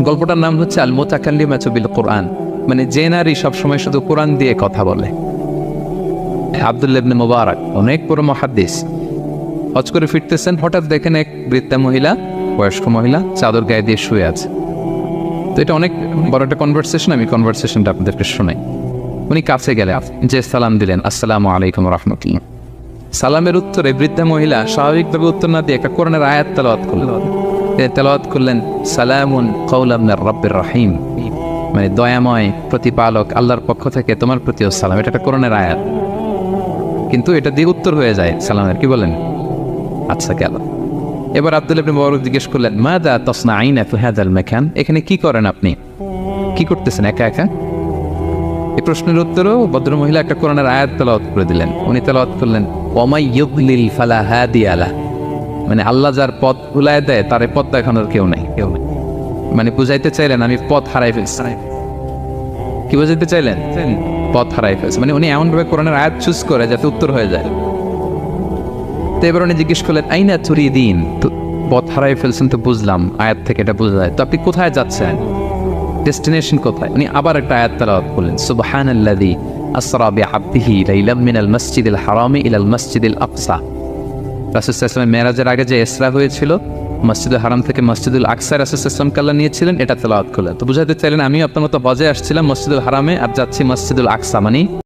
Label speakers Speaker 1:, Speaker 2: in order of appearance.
Speaker 1: গল্পটার নাম হচ্ছে আল মুতাকাল্লিমাতু বিল কোরআন, মানে যে নারী সবসময় শুধু কোরআন দিয়ে কথা বলে। আব্দুল্লাহ ইবনে মুবারক অনেক বড় মুহাদ্দিস, হজ করে ফিরতেছেন, হঠাৎ দেখেন এক বৃদ্ধা মহিলা, বয়স্ক মহিলা চাদর গায়ে দিয়ে শুয়ে আছে। তো এটা অনেক বড় একটা কনভারসেশন, আমি কনভারসেশনটা আপনাদেরকে শোনাই। উনি কাছে গেলে যে সালাম দিলেন, আসসালামু আলাইকুম রাহমাতুল্লাহ। সালামের উত্তরে বৃদ্ধা মহিলা স্বাভাবিকভাবে উত্তর না দিয়ে একটা কোরআনের আয়াত তেলাওয়াত করলেন। তিনি তেলাওয়াত করলেন, সালামুন কাওলাম মির রাব্বির রহিম, মানে দয়াময় প্রতিপালক আল্লাহর পক্ষ থেকে তোমার প্রতিও সালাম। এটা একটা কোরআনের আয়াত, কিন্তু এটা দিয়ে উত্তর হয়ে যায় সালামের। কি বলেন? আচ্ছা গেল। এবার আব্দুল্লাহ ইবনে মুবারক জিজ্ঞেস করলেন, মাযা তাসনাঈনা ফি হাযাল মাকান, এখানে কি করেন আপনি, কি করতেছেন একা একা? এই প্রশ্নের উত্তরও ভদ্রমহিলা একটা কোরআনের আয়াত তেলাওয়াত করে দিলেন। উনি তেলাওয়াত করলেন, ওয়ামাই ইউদ্লিল ফালা হাদিয়া লাহ, মানে আল্লাহ যার পথ ভুলায় দেয় তার পথ দেখানোর কেউ নাই। মানে বুঝাইতে চাইলেন আমি পথ হারাই ফেলছি। কি বুঝাইতে চাইলেন? পথ হারাই ফেলছে, মানে উনি এমনভাবে কোরআনের আয়াত চুজ করে যাতে উত্তর হয়ে যায়। তো এবার উনি জিজ্ঞেস করলেন, আইনা তুরিদিন, তো পথ হারাই ফেলছেন তো বুঝলাম, আয়াত থেকে এটা বোঝা যায়, তো আপনি কোথায় যাচ্ছেন, ডেস্টিনেশন কোথায়? উনি আবার একটা আয়াত তেলাওয়াত করলেন, সুবহানাল্লাযী আসরা বিআবদিহি লাইলাম মিনাল মাসজিদিল হারামি ইলাল মাসজিদিল আকসা। রাসূল সাল্লাল্লাহু আলাইহি ওয়াসাল্লাম মেরাজের আগে যে ইসরা হয়েছিল, মসজিদুল হারাম থেকে মসজিদুল আকসা রাসূল সাল্লাল্লাহু আলাইহি ওয়াসাল্লামকে আল্লাহ নিয়েছিলেন, এটা তেলাওয়াত করলেন। তো বুঝাতে চাইলেন আমি আপনার মতো হজে আসছিলাম মসজিদুল হারামে, আর যাচ্ছি মসজিদুল আকসা, মানে